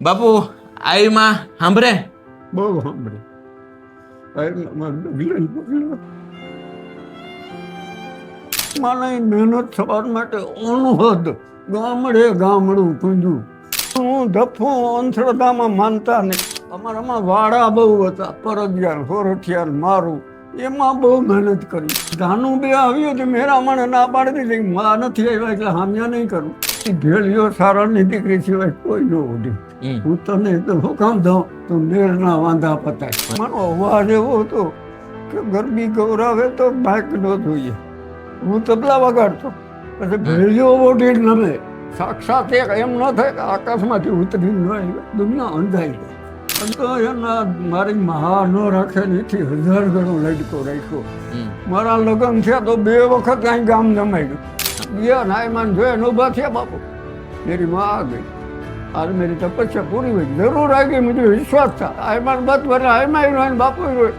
બાપુ આઈમાં સાંભળે બહુ સાંભળે. મને મહેનત સવાર માટે અણહદ ગામડે ગામડું કૂંજું. હું ધફું અંધશ્રદ્ધામાં માનતા નહીં. અમારામાં વાડા બહુ હતા, પરજિયાર હોરઠિયાર મારું એમાં બહુ મહેનત કરી. ધાનું બે આવ્યું તો મેરામણે ના પાડી દીધી, માં નથી આવ્યા એટલે હામ્યા નહીં કરું. ભેળીઓ સારાની દીકરી સિવાય કોઈ ન ઉડી. હું તને તો હું કામ દઉં તો મેળના વાંધા પતાય. મારો અવાજ એવો હતો કે ગરબી ગૌરાવે તો બાઇક ન જોઈએ. હું તબલા વગાડતો, પછી ભેળીઓ ઓઢી નમે. સાક્ષાત એક એમ ન થાય કે આકાશમાંથી ઉતરી ન આવી, દુનિયા અંધાઈ ગઈ. તો એના મારી મહા ન રાખે એથી 1000 ગણો લડકો રાખ્યો. મારા લગ્ન થયા તો 2 વખત અહીં ગામ જમાડ્યું. ગયા નાયમાન જોયા ન ઉભા થયા બાપુ. મેરી માં આ ગઈ. आज मेरी तपस्या पूरी हुई, जरूर आएगी, मुझे विश्वास था. आयमान बात भरे आयमान रोए बापू रोए.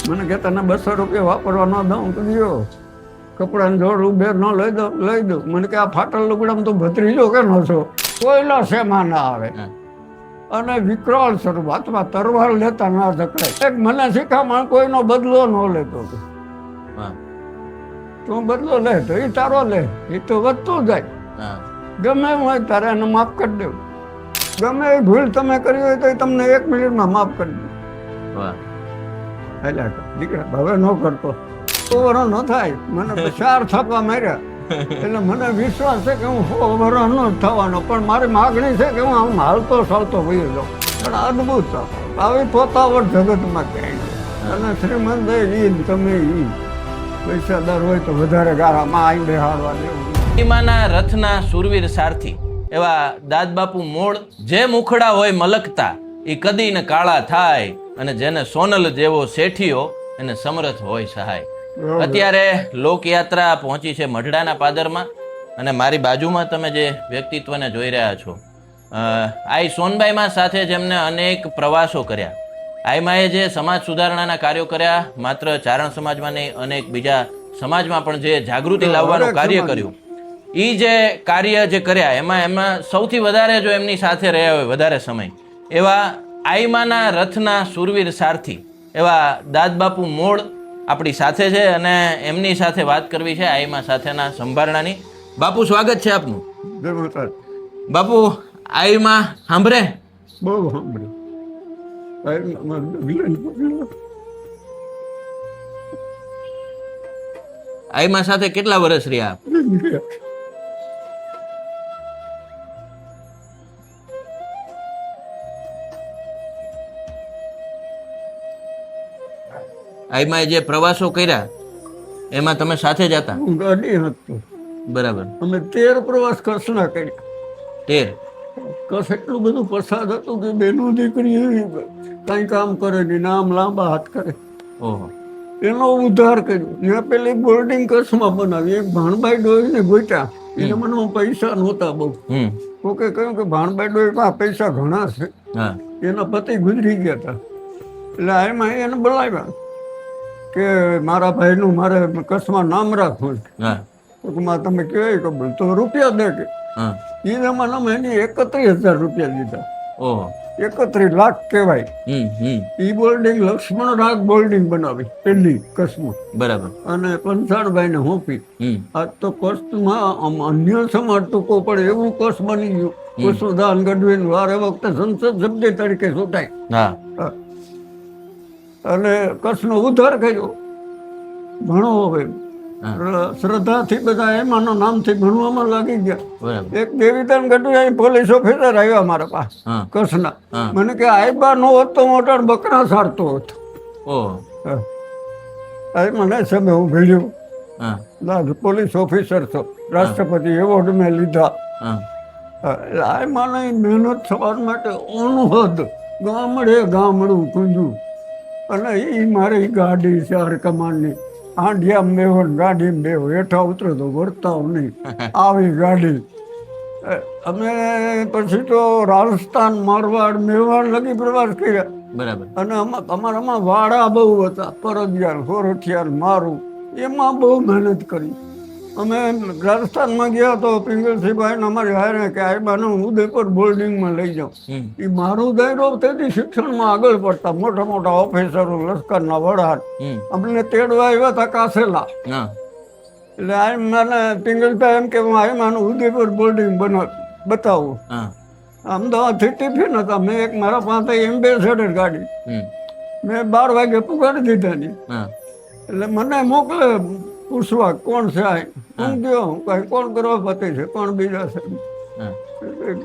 मैंने कहता ना 200 रुपया वापरवा न दઉં તો દિયો, કપડાને જોડું બે ન લઈ દઉં. મને કે આ ફાટલ લુગડામાં તો ભત્રીજો કે ન છો, કોઈના શેમાં ના આવે. અને વિકરાળ સ્વરૂપ, હાથમાં તરવાર લેતા ના ધકડાય. એક મને શીખામણ કોઈનો બદલો ન લેતો. તું બદલો લે તો એ તારો લે, એ તો વધતો જાય. ગમે એમ હોય તારે એને માફ કરી દેવું. ગમે એ ભૂલ તમે કરી હોય તો એ તમને 1 મિનિટમાં માફ કરી દે. એટલે દીકરા હવે ન કરતો તો વરો ન થાય. મને 4 થાપા માર્યા એટલે મને વિશ્વાસ છે કે હું 100 વરો ન થવાનો. પણ મારી માગણી છે કે હું આમ હાલતો ચાલતો વયો જાઉં. પણ અદભુત આવી પોતાવટ જગતમાં ક્યાંય. અને શ્રીમંત ઈ તમે ઈ પૈસાદાર હોય તો વધારે ગારામાં આઈ બેહાડવા દેવું. માના રથના સુરવીર સારથી એવા દાદબાપુ મોળ, જે મુખડા હોય મલકતા એ કદી ને કાળા થાય, અને જેને સોનલ જેવો શેઠિયો એને સમર્થ હોય સહાય. અત્યારે લોકયાત્રા પહોંચી છે મઢડાના પાદરમાં, અને મારી બાજુમાં તમે જે વ્યક્તિત્વને જોઈ રહ્યા છો, આઈ સોનબાઈમાં સાથે જેમને અનેક પ્રવાસો કર્યા. આઈમાએ જે સમાજ સુધારણાના કાર્યો કર્યા, માત્ર ચારણ સમાજમાં નહીં, અનેક બીજા સમાજમાં પણ જે જાગૃતિ લાવવાનું કાર્ય કર્યું, એ જે કાર્ય જે કર્યા એમાં સૌથી વધારે જો એમની સાથે રહ્યા હોય વધારે સમય, એવા આઈમાના રથના સુરવીર સારથી એવા દાદબાપુ મોળ આપણી સાથે છે, અને એમની સાથે વાત કરવી છે આઈમા સાથેના સંભારણાની. બાપુ સ્વાગત છે આપનું. બાપુ આઈમા સાંભળે? બહુ સાંભળે. આઈમા સાથે કેટલા વર્ષ રહ્યા? આઈમાએ જે પ્રવાસો કર્યા એમાં તમે સાથે જ હતા? હું ગાડી હતો. બરાબર. અમે 13 પ્રવાસ કચ્છના કર્યા. 13? કચ્છ એટલું બધું પ્રસાદ હતું કે બેનું દીકરી એવી કઈ કામ કરે નહીં, નામ લાંબા હાથ કરે. ઓહો. એનો ઉદ્ધાર કર્યો. મેં પેલી બોર્ડિંગ કચ્છમાં બનાવી. એક ભાણબાઈ ડોહીને ગોત્યા. એને મને પૈસા નહોતા બહુ. કોકે કહ્યું કે ભાણબાઈ ડોહી પાસે પૈસા ઘણા છે. એના પતિ ગુજરી ગયા હતા. એટલે એમાં એને બોલાવ્યા કે મારા ભાઈનું મારે કચ્છમાં નામ રાખવું છે. ટૂંકમાં તમે કહેવાય કે બોલ તો રૂપિયા દે કે. એ જમાનામાં એની 31,000 રૂપિયા દીધા. ઓહો. 31 લાખ કહેવાય. ઈ બોલ્ડિંગ લક્ષ્મણ રાગ બોલ્ડિંગ બનાવી પેલી કચ્છમાં. બરાબર. અને પંચાણભાઈ ને હોપી. આજ તો કચ્છમાં અન્ય સમાજ ટૂંકો પડે એવું કચ્છ બની ગયું. કચ્છદાન ગઢવી વારે વખતે સંસદ સભ્ય તરીકે ચૂંટાય. અને કચ્છનો ઉદ્ધાર કર્યો. ભણો હવે શ્રદ્ધાથી બધા એમાંના નામથી ભણવામાં લાગી ગયા. એક દેવીદાન ગઢવી પોલીસ ઓફિસર આવ્યા મારા પાસે કચ્છના. મને કે આઈબા નો હોત તો મોટા બકરા સારતો હતો. મને સમય હું ભેળ્યું. પોલીસ ઓફિસર છો, રાષ્ટ્રપતિ એવોર્ડ મેં લીધા. આઈમાની મહેનત સવાર માટે અણહદ ગામડે ગામડું કૂંજું. અને એ મારી ગાડી 4 કમાણની. આંઢિયા મેવો ગાડી મેવો, હેઠા ઉતરે તો વર્તાવ નહીં, આવી ગાડી. અમે પછી તો રાજસ્થાન, મારવાડ, મેવાડ લગી પ્રવાસ કર્યા. બરાબર. અને અમારામાં વાડા બહુ હતા, પરજિયાર હોરઠિયાર મારું એમાં બહુ મહેનત કરી. અમે રાજસ્થાનમાં ગયા તો પિંગલસિંહભાઈ અમારી હારે કે આઈબાનું ઉદયપુર બોર્ડિંગમાં લઈ જાઉં. એ મારું દાયરો તેથી શિક્ષણમાં આગળ પડતા મોટા મોટા ઓફિસરો લશ્કરના વડા અમને તેડવા આવ્યા હતા કાસેલા. એટલે આ મને પિંગલભાઈ એમ કે હું આઈમાનું ઉદયપુર બોર્ડિંગ બતાવું. અમદાવાદથી ટિફિન હતા. મેં એક મારા પાસે એમ્બેસેડર ગાડી મેં 12 વાગે પુગાડી દીધા ની. એટલે મને મોકલે પૂછવા કોણ છે આ. હું ગયો કઈ કોણ કરવા પતિ છે કોણ બીજા છે.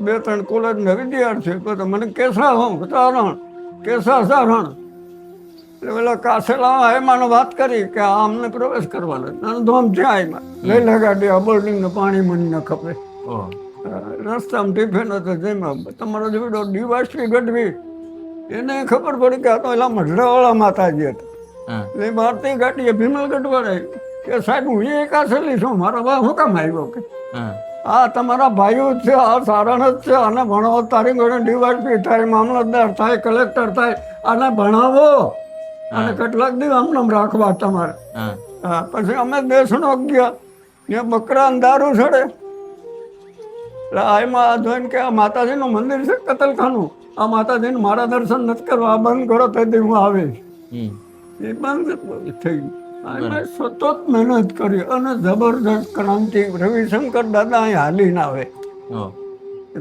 2-3 કોલેજના વિદ્યાર્થી તો મને કેસા હું તારણ કેસા સારણ. એટલે પેલા કાસેલા એમાં વાત કરી કે અમને પ્રવેશ કરવાનો ધોમ છે એમાં લઈ લે ગાડી આ બોર્ડિંગનું પાણી મને ન ખપે. રસ્તામાં ટિફિન હતો જેમાં તમારો જેવડો ડીવાસી ગઢવી એને ખબર પડી કે આ તો એલા મઢડાવાળા માતાજી હતા. એટલે ભારતીય ગાડીએ ભીમલગઢ વાળા કે સાહેબ હું એ કાસેલી છું મારા બા હું કામ આવ્યો કે આ તમારા ભાઈઓ જ છે આ સારણ જ છે આને ભણાવો તારી ઘરે ડીવાસી થાય મામલતદાર થાય કલેક્ટર થાય આને ભણાવો અને કેટલાક દિવસ આમ રાખવા તમારે. હા પછી અમે દેશનો ગયા ત્યાં બકરા દારૂ ચડે. એમાં જોઈને કે આ માતાજીનું મંદિર છે કતલખાનું આ માતાજીને મારા દર્શન નથી કરવા આ બંધ કરો તેથી હું આવીશ. એ બંધ થઈ ગયું. સતત મહેનત કરી અને જબરદસ્ત ક્રાંતિ. રવિશંકર દાદા અહીં હાલીને આવે.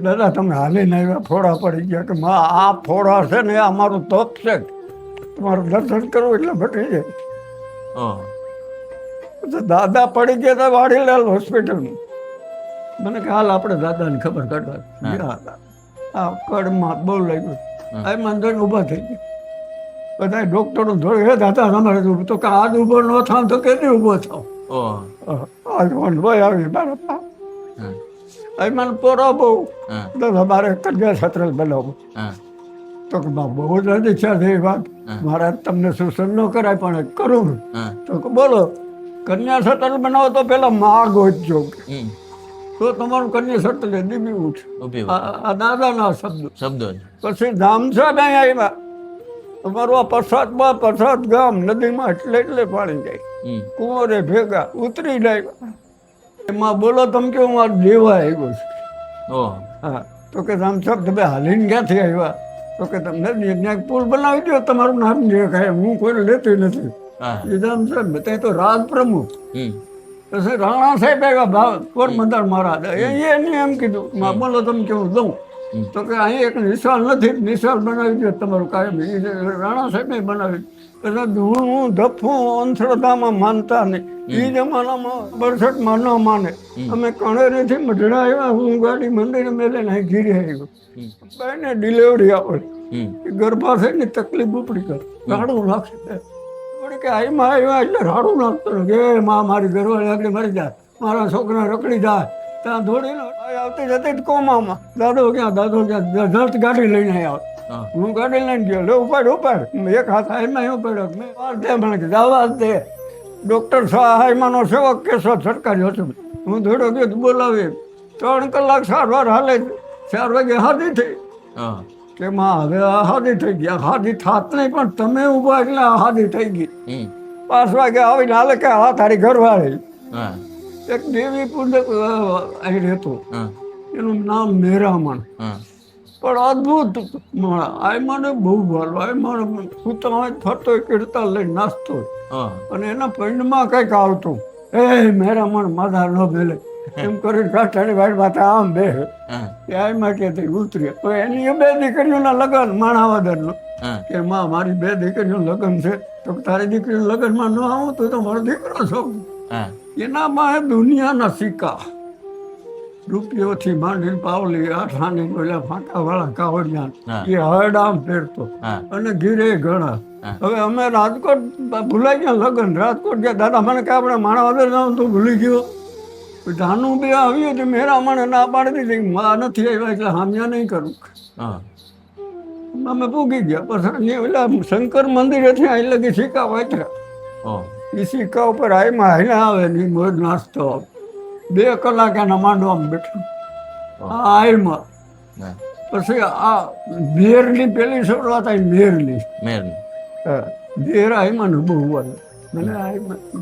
દાદા તમે હાલીને આવ્યા ફોડા પડી ગયા કે આ ફોડા છે ને અમારું તપ છે તમારું દર્શન કરવું એટલે ભટી જાય. દાદા પડી ગયા હતા વાડીલાલ હોસ્પિટલમાં. મને કે હાલ આપણે દાદાને ખબર કાઢવા આ કડમાં બહુ લાગ્યું. આ મંદિર ઊભા થઈ ગયા બધા ડોક્ટરો ધોળે હે દાદા તમારે તો કે આજ ઊભો ન થાવ તો કેટલી ઊભો થાવ. ભાઈ આવી મારા મને પોરો બહુ દાદા મારે કન્યા છત્ર બનાવો તો કે બહુ જ ઈચ્છા છે એ વાત મારા તમને સૂચન ન કરાય પણ કરું તો કે બોલો કન્યા છત્ર બનાવો તો પેલા માં ગોતજો તો તમારું કન્યા છત્ર દીબી ઉઠ. આ દાદાના શબ્દો. પછી ધામસાબ અહીં આવ્યા અમારું આ પસાદ ગામ નદીમાં એટલે પાણી જાય કુંવરે ભેગા ઉતરી જાય. એમાં બોલો તમે કે હું આ દેવા આવ્યો છું. હા તો કે ધામસાબ તમે હાલીને ક્યાંથી આવ્યા તો કે તમને ત્યાં પુલ બનાવી દો તમારું નામ જે કાંઈ હું કોઈને લેતી નથી. એ ધામસાબ ત્યાં તો રાજ પ્રમુખ પછી રાણા સાહેબ આવ્યા પોરબંદર મહારાજ એને એમ કીધું બોલો તમે કેવું દઉં તો કે અહીં એક નિશાળ નથી નિશાળ બનાવી દો તમારું કાયમ. રાણા સાહેબે બનાવી. હું ધફું અંધશ્રદ્ધામાં માનતા નહીં. એ જમાનામાં 62માં ન માને. અમે કણેરીથી મઢડા આવ્યા હું ગાડી મંદિરે મેળીને અહીં ઘીરે આવ્યો. ભાઈને ડિલિવરી આવડે ગર્ભાશયની તકલીફ ઉપડી કર રાડું નાખશે કે આઈમાં આવ્યા એટલે રાડું નાખતો કે માં મારી ઘરવાળી આગળ મરી જાય મારા છોકરા રખડી જાય ત્યાં દોડીને આવતી જતી જ કોમામાં દાદો ક્યાં ધરત ગાડી લઈને આવ્યા. હું ગાડી લઈને ગયો લે ઉપાડ એક હાથ આઈમાં ઉપાડ્યો મેં મને જવા જ દે ડૉક્ટર સહાયમાંનો સેવક કેશવ સરકારી હોસ્પિટલ હું થોડો ગયો બોલાવી 3 કલાક સારવાર હાલે 4 વાગે હાથી થઈ કે માં હવે હાદી થઈ ગયા હાદી થાત નહીં પણ તમે ઉભા એટલે હાદી થઈ ગઈ. 5 વાગે આવીને હાલે કે હા તારી ઘરવાળી એક દેવી પૂજક અહીં રહેતું એનું નામ મેરામણ પણ અદભુત આ મને બહુ ભાલો આ મને સૂતા હોય ફરતો કીર્તન લઈને નાસ્તો અને એના પૈંડમાં કંઈક આવતું એ મેરામણ માધા ન ભેલે એમ કરીને કાંઠાની વાડ માથે આમ બે ત્યાં માટે ઉતર્યા તો એની 2 દીકરીઓના લગ્ન માણાવદરનું કે માં મારી 2 દીકરીઓનું લગ્ન છે તો તારી દીકરીનું લગ્નમાં ન આવું તો મારો દીકરો છો. એનામાં દુનિયાના સિક્કા રૂપિયોથી માંડીને પાવલી 8 આની પેલા ફાંકાવાળા કાવડિયા એ હરડામ ફેરતો અને ઘીરે ઘણા. હવે અમે રાજકોટ ભૂલાઈ ગયા લગ્ન રાજકોટ ગયા દાદા મને કે આપણે માણાવદર જાવ તું ભૂલી ગયો. ધાનું બે આવ્યું તો મેરા મને ના પાડી દીધી માં નથી આવ્યા એટલે હામ્યા નહીં કરું. અમે પૂગી ગયા પછી પેલા શંકર મંદિરેથી અહીં લગી સિક્કા વાંચ્યા એ સિક્કા ઉપર આઈમાં હાઈલા આવે ને મોજ નાસ્તો 2 કલાક એના માંડવામાં બેઠો આઈમાં. પછી આ મેરની પેલી શરૂઆત આવી મેરની મેર આઈમાં બહુ હોય મને આ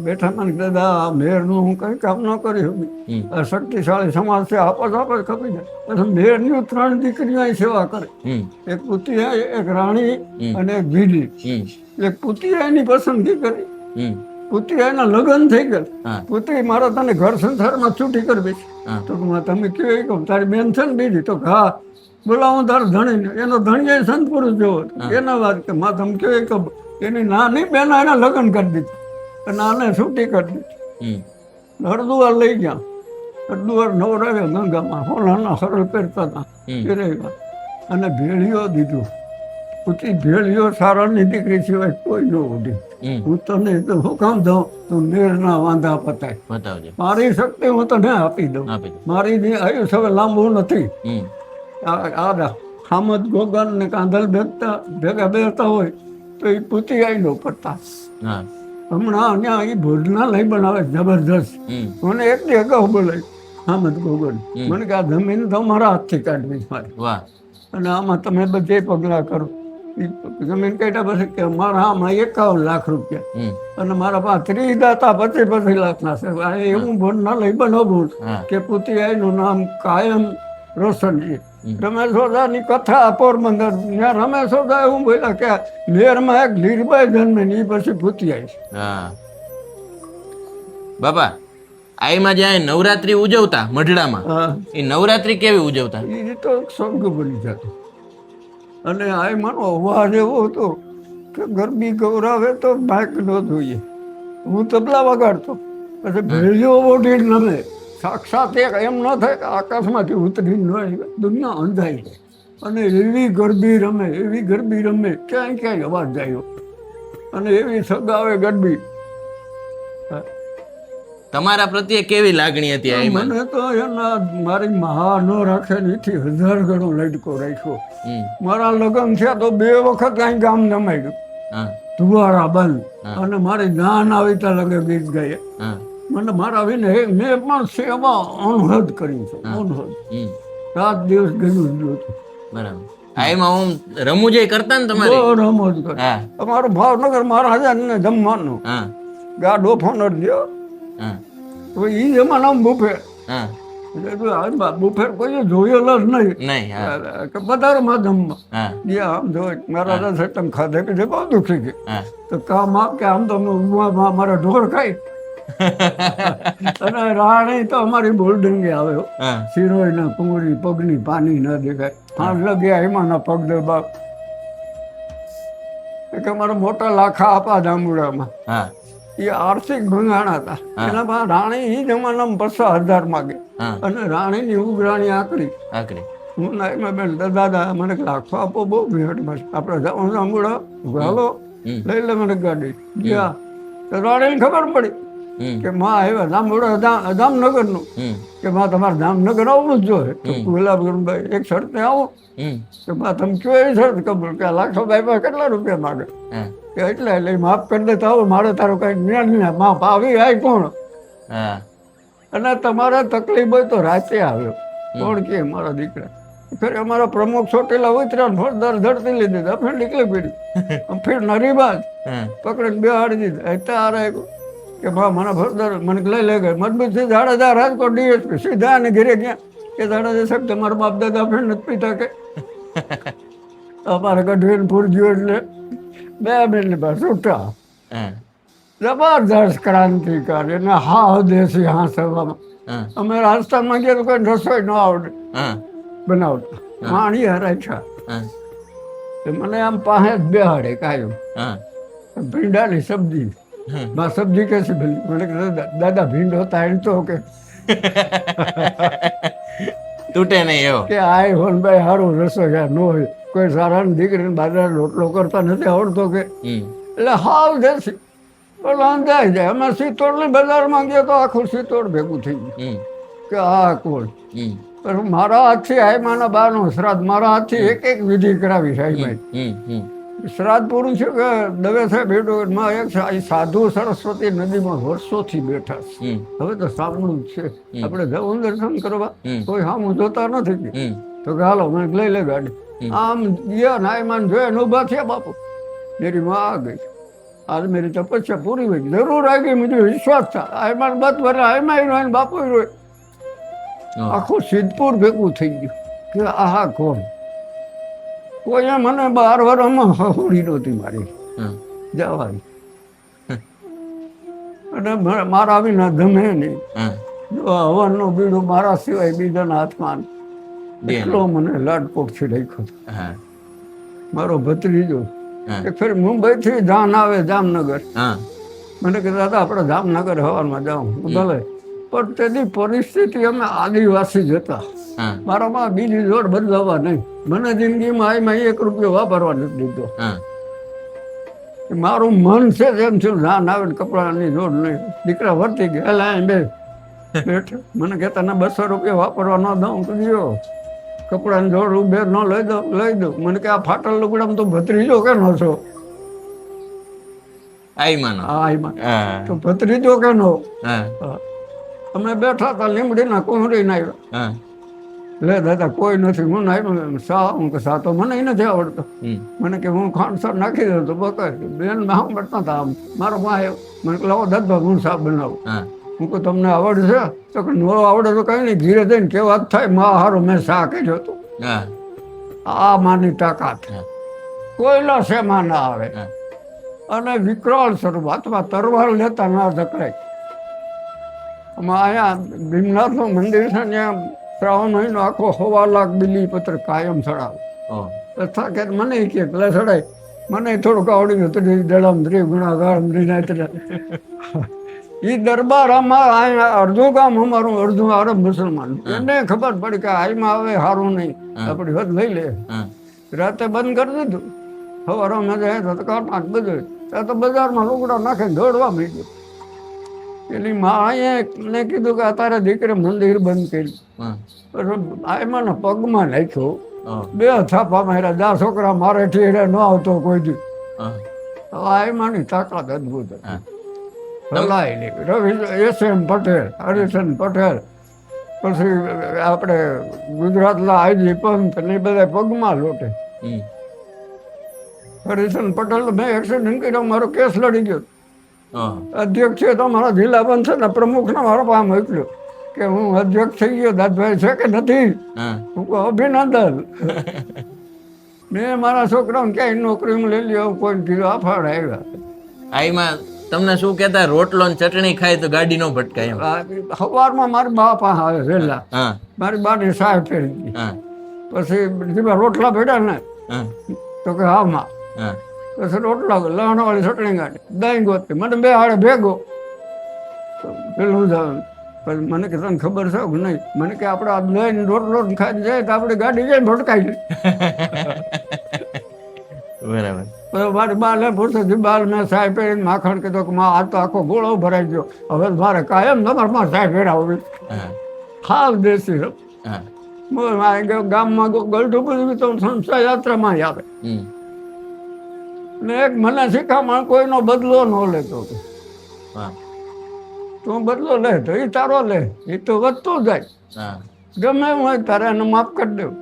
બેઠા મને દાદા આ મેયરનું હું કંઈ કામ ન કરી શકું. આ શક્તિશાળી સમાજ છે, આપસ આપસ ખપી જાય. પછી મેયરની 3 દીકરીઓ અહીં સેવા કરે. એક પુત્રી, એક રાણી અને એક ભીડી. એક પુત્રી એની પસંદગી કરી. પુત્રી એના લગ્ન થઈ ગયા. પુત્રી મારા તને ઘર સંસારમાં છૂટી કરવી છે. તો તમે કેવું કહો તારી બેન છે ને બીજી? તો હા બોલાવો તારો ધણીને. એનો ધણી સંત પુરુષ જેવો એના વાત કે માં તમે કેવું કહો એની નાની બેન એના લગ્ન કરી દીધી અને આને છૂટી કરી દીધી. હરદુવાર લઈ ગયા. હરદુવાર નવરાવ્યા ગંગામાં હોલાના સરળ પહેરતા હતા પહેરેવા અને ભેળીઓ દીધું. પુત્રી ભેળીઓ સારાની દીકરી સિવાય કોઈ ન ઉડી. હું તને તો હું કામ દઉં તું મેરના વાંધા પતાય. મારી શક્તિ હું તને આપી દઉં. મારી આયુષ્ય હવે લાંબુ નથી. આ હામદ ગોગન ને કાંધલ ભેગા બેસતા હોય તો એ પુતી આઈ નો પડતા. હમણાં ત્યાં એ ભોજનાલય બનાવે જબરદસ્ત. મને એક દી અગાઉ બોલાય હામદ ગોગન. મને કે આ જમીન તો મારા હાથથી કાઢવી મારે અને આમાં તમે બધે પગલાં કરો. જમીન કાઢ્યા પછી કે મારા આમાં 51 લાખ રૂપિયા અને મારા પાસે 30 દાતા 25 લાખના છે. એવું ભોજનાલય બનાવવું કે પુતી આઈનું નામ કાયમ રોશન છે. રમેશ ઓઝાની કથા પોરબંદર ત્યાં રમેશ ઓઝા એવું બોલ્યા કે મેરમાં એક લીરબાઈ જન્મે ને એ પછી પૂતી આવી. બાપા આઈમાં જ્યાં નવરાત્રી ઉજવતા મઢડામાં, એ નવરાત્રી કેવી ઉજવતા? એ તો સ્વર્ગ બની જતો. અને આ માનો અવાજ એવો હતો કે ગરબી ગૌરાવે તો બાઇક ન જોઈએ. હું તબલા વગાડતો પછી ભેળીઓ ઓઢી નમે. સાક્ષાત એક એમ ન થાય કે આકાશમાંથી ઉતરી ન દુનિયા અંધાઈ. અને એવી ગરબી રમે, એવી ગરબી રમે ક્યાંય ક્યાંય અવાજ જાય અને એવી સગાવે ગરબી. તમારા પ્રત્યે કેવી લાગણી હતી? મને તો એના મારી મહા ન રાખે એથી 1000 ગણો લડકો રાખ્યો. મારા લગ્ન થયા તો 2 વખત કઈ ગામ નમાઈ ગયું, ધુવારા બંધ. અને મારી જાન આવી ત્યાં લગે ગીત ગાય. મને મારા વિને મેં પણ સેવા અનહદ કરી છે, અનહદ. રાત દિવસ ગયું હતું. બરાબર. આઈમાં હું રમૂજે કરતા ને તમારે? રમૂજ કર. અમારું ભાવનગર મહારાજા ને જમવાનું ગાડો ફોન જ લ્યો. તો એ જમાનામાં બુફેર. બુફેર કોઈ જોયેલો જ નહીં કે પધારમાં જમવા. આમ જો મારા રસ તમે ખાધે પીધે બહુ દુખી ગઈ તો કામ આપ કે આમ તો મારા ઢોર ખાઈ. અને રાણી તો અમારી બોલડંગી આવ્યો. સિરોઈ ના પૂરી પગની પાની ન દેખાય. હાથ લગ્યા એમાં ના પગ દે બાપ. કે અમારા મોટા લાખા આપા જાંબુડામાં એ આર્થિક ભંગાણા હતા. એના પાસે રાણી એ જમાનામાં 50,000 માગે અને રાણીની ઉઘરાણી આકડી. હું નાઈમાં બેન દાદા મને લાખો આપો બહુ ભેટમાં આપણે જવાનું જાંબુડા હાલો લઈ લે મને ગાડી ગયા. તો રાણીને ખબર પડી કે માં આવ્યા જાંબુડા જામનગર નું કે માં તમારે જામનગર આવવું જ જોઈએ. તો ગુલાબગઢભાઈ એક શરતે આવો કે માં તમે કયો એ શરત કબૂલ કે લાખોભાઈ પાસે કેટલા રૂપિયા માગે કે એટલે માફ કરી દેતા આવો મારે તારું કઈ જ્ઞાન ના માફ આવી આય કોણ. અને તમારે તકલીફ હોય તો રાતે આવ્યો કોણ કે મારા દીકરા. ફેર અમારા પ્રમુખ ચોટેલા ઉતર્યા ફોજદાર ધરતી લીધી ફેર નીકળી પડી. ફેર નરીબાજ પકડીને બેહાડી દીધા. તારે કે ભા મને ફોજદાર મને લઈ લે ગયો મજબૂત થી જાડેજા રાજકોટ ડીએસપી સીધા અને ઘેરે ગયા કે જાડેજા સાહેબ તમારા બાપ દાદા ફેર નથી પીતા કે અમારે ગઢવીને પૂરજ્યું એટલે 2 મિનિટ બસ છૂટા. જબરદસ્ત ક્રાંતિકાર એને હા દેશી હાંસવામાં. અમે રાજસ્થાનમાં ગયા તો કોઈ રસોઈ ન આવડે બનાવતા પાણી હરાય. મને આમ પાસે જ બેહાડે કાયમ ભીંડાની સબ્જી. સબ્જી કેસી ભલી મને દાદા ભીંડો થાય તો કે તૂટે નહીં એવો કે આય હોન ભાઈ સારું રસોઈ ન હોય કોઈ સારા દીકરીને બાજરા રોટલો કરતા નથી આવડતો કે એટલે હાવ દેશી પેલો અંદાજ જાય. અમે સિત્તોડની બજારમાં ગયા તો આખું સિત્તોડ ભેગું થઈ ગયું કે આ કોણ. પણ મારા હાથથી આયમાના બાનો શ્રાદ્ધ મારા હાથથી એક વિધિ કરાવી સાહેબ. શ્રાદ્ધ પૂરું છે કે દવે સાહેબ એમાં એક સાધુ સરસ્વતી નદીમાં વર્ષોથી બેઠા છે. હવે તો સામનું જ છે. આપણે જવું દર્શન કરવા કોઈ સામું જોતા નથી તો કે હાલો મને લઈ લે ગાડી. આમ ગયા નાયમાન જોયા ઉભા થયા બાપુ. મેરી માં આ ગઈ મારી તપસ્યા પૂરી હોય જરૂર આવી મુજબ વિશ્વાસ થાય આયમાં બત વરે આયમાં રોય ને બાપુ રોય આખું સિદ્ધપુર ભેગું થઈ ગયું કે આહા કોણ કોઈ મને 12 વર્ષમાં હોડી નહોતી મારી જવાની અને મારા વિના ગમે નહીં હવનનું બીડું મારા સિવાય બીજાના હાથમાં એટલો મને લાડકોટ થી રાખ્યો મારો ભત્રીજો એક ફેર મુંબઈ થી જાન આવે જામનગર મને કે દાદા આપણે જામનગર હવારમાં જાઉં ભલે પણ તેની પરિસ્થિતિ અમે આદિવાસી જ હતા મારામાં બીજી જોડ બદલાવા નહીં મને જિંદગીમાં આમાં 1 રૂપિયો વાપરવા નથી દીધો મારું મન છે તેમ છું જાન આવે ને કપડાની જોડ નહીં દીકરા વર્તી ગયા બે બેઠ મને કહેતા ના 200 રૂપિયા વાપરવા ન દઉં તો દિયો કપડાની જોડ ઉભેર ન લઈ દઉં મને કે આ ફાટલ લુગડામાં તો ભત્રીજો કે ન છો તો ભત્રીજો કે નો અમે બેઠા હતા લીમડીના કોહરીને આવ્યા લે દાદા કોઈ નથી હું નાખ્યું સા હું કે સા તો મને નથી આવડતો મને કે હું ખાંડસર નાખી દઉં તો બકર બેન સાંભળતા હતા આમ મારો ભાઈ મને કે લાવો દાદા હું શાક બનાવું હું કહું તમને આવડશે તો કે નો આવડે તો કઈ નહીં ધીરે જઈને કેવા થાય માં હારું મેં શા કર્યો હતું આ માની તાકાત કોઈનો શેમાં ના આવે અને વિકરાળ સ્વરૂપ હાથમાં તરવાર લેતા ના જકડાય અહીંયા ભીમનાથનું મંદિર છે ત્યાં શ્રાવણ મહિનો આખો 1.25 લાખ બિલીપત્ર કાયમ ચડાવે તથા કે મને કે ચડાય મને થોડુંક આવડી હતું દળમ દ્રી ગુણાગાર એ દરબારમાં અહીંયા અડધું ગામ અમારું અડધું આરબ મુસલમાન એને ખબર પડી કે આઈમાં આવે સારું નહીં આપણી હદ લઈ લે રાતે બંધ કરી દીધું સવારમાં જાય તો કાંઠ બધું ત્યાં તો બજારમાં લુગડા નાખે દોડવા માંડ્યું પેલી માએ કીધું કે તારે દીકરે મંદિર બંધ કર્યું આયમાં પગમાં નાખ્યો 2 થાપા માર્યા 10 છોકરા મારે ઠેરે ન આવતો કોઈ દી આયમાની તાકાત અદભુત હતી રવિ SM પટેલ હરિશન પટેલ પછી આપણે ગુજરાતના આઈજી પંત ને બધા પગમાં લોટે હરિશન પટેલ મેં એક્સિડન્ટ કર્યો મારો કેસ લડી ગયો અધ્યક્ષ છે તો મારા જિલ્લા પંચાયતના પ્રમુખને મારા પાસે મોકલ્યો કે હું અધ્યક્ષ થઈ ગયો દાદભાઈ છે કે નથી હું કહું અભિનંદન મેં મારા છોકરાઓને ક્યાંય નોકરીમાં લઈ લ્યો કોઈ કીધું આફાડ આવ્યા આઈમાં તમને શું કહેતા રોટલો ને ચટણી ખાય તો ગાડી નો ભટકાય સવારમાં મારી બા પાસે આવે વહેલા મારી બાની સાહેબ ફેરી ગઈ પછી જેમાં રોટલા ભેડા ને તો કે હા માં પછી રોટલા લહણ વાળી ચટણી ગાડી દહીં ગોતી મને 2 હાડે ભેગો પેલું પછી મને કે તને ખબર છે કે નહીં મને કે આપણે આ દહીં રોટલો ખાઈ જાય તો આપણી ગાડી જાય ભટકાઈ જાય બરાબર મારી બા લે પૂછતી બાર મેં સાહેબ પહેરીને માખણ કીધું કે આ તો આખો ગોળો ભરાઈ ગયો હવે મારે કાયમ તમારે માં સાહેબ પહેરાવવી હાલ દેશી ગામમાં ગલઢું બધું તો સંસ્થા યાત્રામાં આવે ને એક મને શીખામણ કોઈનો બદલો ન લેતો તું બદલો લે તો એ તારો લે એ તો વધતો જાય ગમે હોય તારે એને માફ કરી દેવું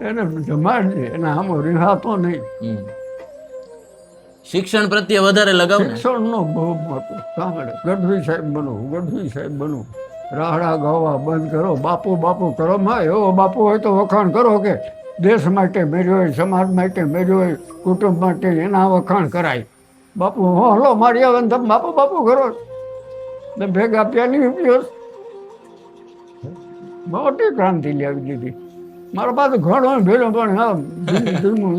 એને જમાડજે એને આમ રિહાતો નહીં શિક્ષણ પ્રત્યે વધારે લગાવ શિક્ષણનો બહુ મોટો સાંભળે ગઢવી સાહેબ બનવું રાહડા ગાવા બંધ કરો બાપુ બાપુ કરો માં એવો બાપુ હોય તો વખાણ કરો કે દેશ માટે મેળ્યો હોય સમાજ માટે મેળ્યો હોય કુટુંબ માટે એના વખાણ કરાય બાપુ હલો મારી આવે તમે બાપુ બાપુ કરો ને ભેગા પેલી ઉપયોગ મોટી ક્રાંતિ લાવી દીધી મારા પાસે ઘણો ભેળો પણ હા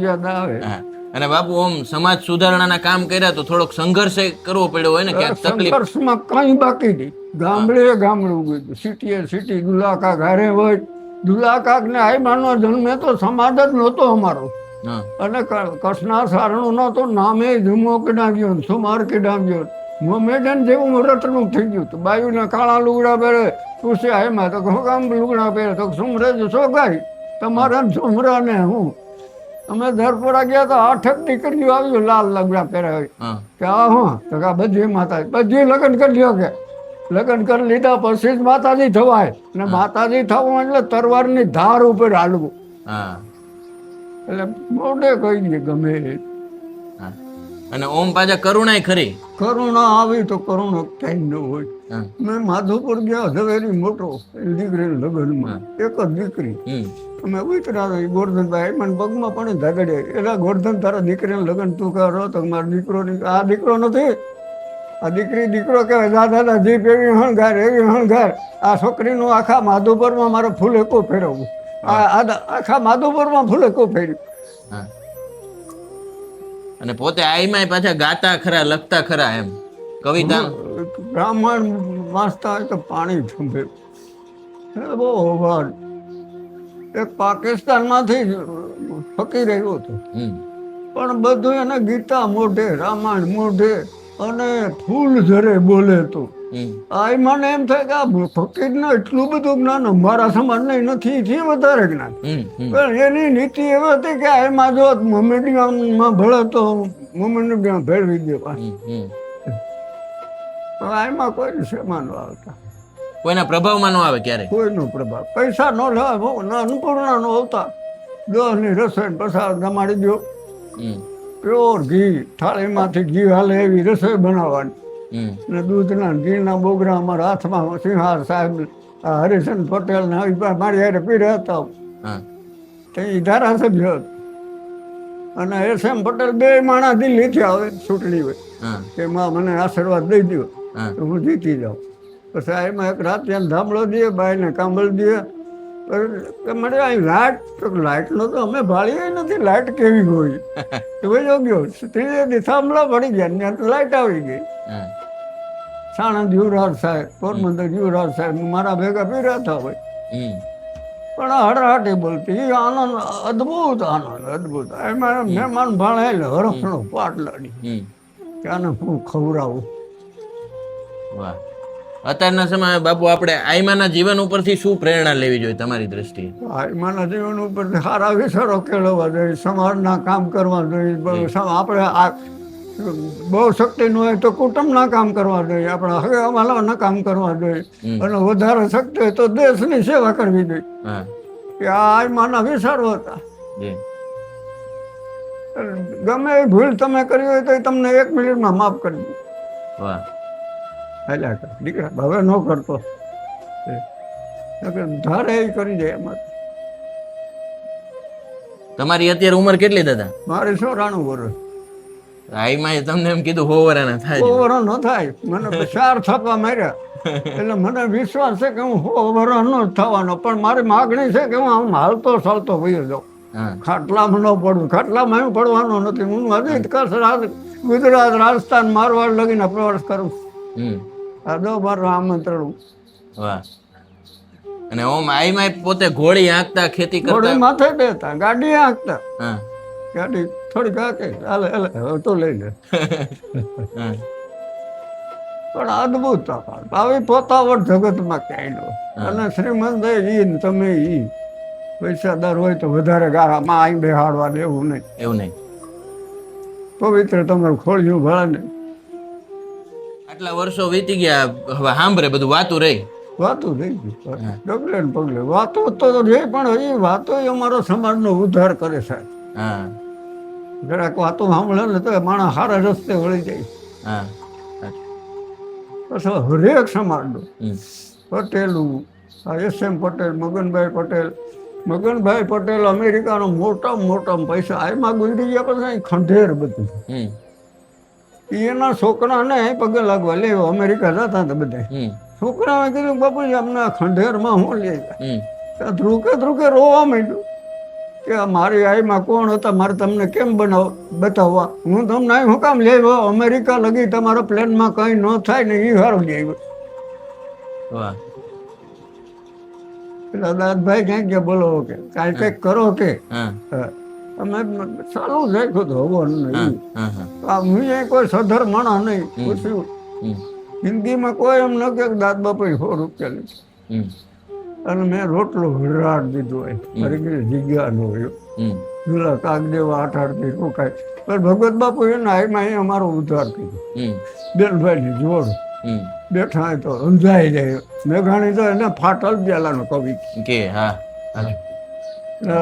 યાદ આવે અને બાપુ આમ સમાજ સુધારણાના કામ કર્યા તો થોડોક સંઘર્ષ કરવો પડ્યો હોય ને કે સંઘર્ષમાં કઈ બાકી નહીં ગામડે ગામડું ગયું સિટી દુલાકા ઘરે હોય દુલાકાક ને આઈમાનો જન્મે તો સમાજ જ નહોતો અમારો અને કસના સારણું નહોતો નામે ધૂમો કીડાવ્યો સુમાર કીડાવ્યો મોમેડન જેવું રટનું થઈ ગયું તો બાયુને કાળા લુગડા પહેરે પૂછે એમાં તો કામ લુગડા પહેરે તો સુમરે સોગાઈ તમારા સુમરા ને હું અમે ધરપોરા ગયા તો 8 દીકરીઓ આવ્યું લાલ લગડા પહેરાવી કે હા તો આ બધી માતા બધી લગ્ન કરી લ્યો કે લગ્ન કરી લીધા પછી જ માતાજી થવાય ને માતાજી થવું એટલે તરવારની ધાર ઉપર હાલવું એટલે મોઢે કહી દે ગમે અને ઓમ પાછા કરુણાય ખરી. કરુણા આવી તો કરુણા કઈ ન હોય. હા. મેં માધવપુર ગયા ઝવેરી મોટો દીકરીના લગ્નમાં એક જ દીકરી હમ. અમે ઉતર્યા ગોરધનભાઈ મને પગમાં પણ ઝઘડે એલા ગોરધન તારા દીકરીને લગ્ન તું કરો તો મારો દીકરો આ દીકરો નથી આ દીકરો કહેવાય દાદા જીપ એવી હણગાર આ છોકરીનું આખા માધવપુરમાં મારે ફૂલેકો ફેરવવું આખા માધવપુરમાં ફૂલેકો ફેર્યું. હા. અને પોતે આઈમાં પાછા ગાતા ખરા લખતા ખરા એમ કવિતા. બ્રાહ્મણ વાંચતા હોય તો પાણી થંભે બહુ અવાજ. એક પાકિસ્તાનમાંથી ફકીર આવ્યો હતો હમ. પણ બધું એને ગીતા મોઢે રામાયણ મોઢે અને ફૂલ ઝરે બોલે તો હમ. આ મને એમ થાય કે આ ફકીરને એટલું બધું જ્ઞાન અમારા સમાજને નથી થી વધારે જ્ઞાન. હમ. હમ. પણ એની નીતિ એવી હતી કે એમાં જો મોમેડિયમમાં ભળે તો મોમેડિયમ ભેળવી દે પાછું. હમ. પણ એમાં કોઈ શેમાં ન આવતા કોઈના પ્રભાવમાં ન આવે ક્યારે. કોઈનો પ્રભાવ પૈસા ન લેવા અન્નપૂર્ણા નો આવતા 10 ની રસોઈ પસાર જમાડી દો હમ. પ્યોર ઘી થાળીમાંથી ઘી હાલે એવી રસોઈ બનાવવાની હમ. ને દૂધના ઘીના બોગરા અમારા હાથમાં સિંહાર સાહેબ હરિચંદ પટેલ ને મારી હારે પીરે હતા હા. તે એ ધારાસભ્ય હતો અને એસ.એમ. પટેલ 2 માણસ દિલ્હીથી આવે ચૂંટણી હોય હા. કે માં મને આશીર્વાદ દઈ દો હા. તો હું જીતી જાઉં. પછી એમાં એક રાત ત્યાં ધામળો દે બાઈને કાંબળ દે મળે અહીં લાઇટ તો લાઇટનો તો અમે ભાળીએ નથી લાઇટ કેવી હોય તો ભાઈ ગયો ત્રીજે દી થાંભલા પડી ગયા ત્યાં તો લાઇટ આવી ગઈ. હા. સાણંદ યુવરાજ સાહેબ પોરબંદર યુવરાજ સાહેબ મારા ભેગા પીર્યા હતા હોય હમ. પણ હળહાટી બોલતી એ આનંદ અદ્ભુત એમાં મહેમાન ભાળે હરફનો પાટ લાડી હમ. કે આને હું ખવડાવું. વાહ. અત્યારના સમયે બાપુ આપણે આઈમાના જીવન ઉપરથી શું પ્રેરણા લેવી જોઈએ તમારી દ્રષ્ટિએ. મારા જીવન ઉપર સારા વિચારો કેળવવા જોઈએ સમાજના કામ કરવા જોઈએ આપણે બહુ શક્તિ ન હોય તો કુટુંબના કામ કરવા જોઈએ આપણે હવે અમાલાના કામ કરવા જોઈએ અને વધારે શક્તિ હોય તો દેશની સેવા કરવી જોઈએ. હા. કે આ માના વિચારો હતા. જી. ગમે એ ભૂલ તમે કરી હોય તો એ તમને 1 મિનિટમાં માફ કરી દે. વાહ. હાલ્યા કર દીકરા હવે ન કરતો ધારે એ કરી જાય એમાં. તમારી અત્યારે ઉંમર કેટલી દાદા. મારે 94 વર્ષ. આઈમાં તમને એમ કીધું 100 વર્ષના થાય. 100 વર્ષ ન થાય મને 4 થપ્પા માર્યા એટલે મને વિશ્વાસ છે કે હું 100 વર્ષ નો જ થવાનો પણ મારી માગણી છે કે હું આમ હાલતો ચાલતો વયો જાઉં. હા. ખાટલામાં ન પડવું ખાટલામાં હું પડવાનો નથી હું હજી ગુજરાત રાજસ્થાન મારવાડ લગીને પ્રવાસ કરું. હમ. આ 10-12 આમંત્રણ. વાહ. અને ઓમ આઈમાં પોતે ઘોડી આંકતા ખેતી ઘોડી કરતા. માથે બેતા ગાડી આંકતા હા. ગાડી થોડીક આંકે હાલે હવે તો લઈ લે. હા. પણ અદભુત આવી પોતાવટ જગતમાં ક્યાંય ન અને શ્રીમંત ઈ ને તમે ઈ પૈસાદાર હોય તો વધારે ગાળામાં આઈ બેહાડવા દેવું નહીં. એવું નહીં. પવિત્ર તમારું ખોળ્યું ભળે ને. આટલા વર્ષો વીતી ગયા હવે સાંભળે બધું વાતું રહી. વાતો થઈ ગઈ ડગલે ને પગલે વાતો તો રહે પણ એ વાતો અમારો સમાજનો ઉદ્ધાર કરે સાહેબ. હા. જરાક વાતો સાંભળે ને તો માણસ સારા રસ્તે વળી જાય. હા. પછી હરેક સમાજનું હમ. પટેલું આ એસ.એમ. પટેલ મગનભાઈ પટેલ અમેરિકાનો મોટા પૈસા એમાં ગુજરી ગયા પછી અહીં ખંડેર બધું હમ. એના છોકરાને પગે લાગવા લેવો અમેરિકા જતા હતા બધા હમ. છોકરાએ કીધું બાપુજી અમને ખંડેરમાં હું લઈ હમ. ગયા ધ્રુકે રોવા માંડ્યું કે મારી આઈમાં કોણ હતા મારે તમને કેમ બતાવવા હું તમને અહીં હું કામ લેવો અમેરિકા લગી તમારા પ્લેનમાં કંઈ ન થાય ને એ સારું લેવું. વાહ. એટલે દાદભાઈ ક્યાંક ગયા બોલો કે કાંઈ કંઈક કરો કે હા. અમે ચાલુ જ રાખ્યું તો હવો નહીં હા. હા. હું કોઈ સધર માણસ નહીં પૂછ્યું હમ. હિન્દીમાં કોઈ એમ ન કે દાદ બાપા 100 રૂપિયા લીધું હમ. અને મેં રોટલો વિરાટ દીધો હોય મારી ઘરે જગ્યા ન હોય હમ. પેલા કાગદેવા 8-8 રોકાય પણ ભગવત બાપુ એના આઈમાં અહીં અમારો ઉદ્ધાર કર્યો. હમ. બેનભાઈની જોડ હમ. બેઠા હોય તો સમજાઈ જાય મેઘાણી તો એને ફાટલ પ્યાલાનો કવિ કે હા.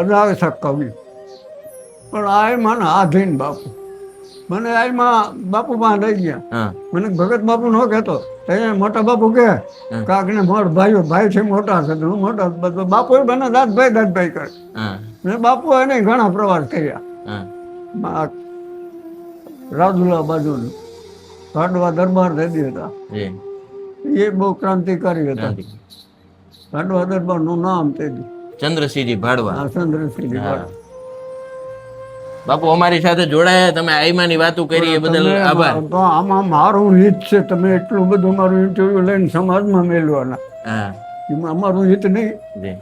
રજાવે છે કવિ પણ આ માને આધીન બાપુ મને આઈમાં બાપુ પાસે લઈ ગયા. હા મને ભગત બાપુ નો કહેતો તો અહીંયા મોટા બાપુ કે કાકને મોર ભાઈ છે મોટા છે તો હું મોટા બાપુ બને દાદભાઈ કરે. હા મેં બાપુ એને ઘણા પ્રવાસ કર્યા. હા રાજુલા બાજુનું ભાડવા દરબાર દેદી હતા, જી એ બહુ ક્રાંતિકારી હતા. ક્રાંતિ. ભાડવા દરબારનું નામ તેદી ચંદ્રસિંહજી ભાડવા. ચંદ્રસિંહજી હા. બાપુ અમારી સાથે જોડાયા, તમે આઈમાની વાતો કરી એ બદલ આભાર. તો આમાં મારું હિત છે, તમે એટલું બધું મારું ઇન્ટરવ્યુ લઈને સમાજમાં મેળવાના, હા એમાં અમારું હિત નહીં. જી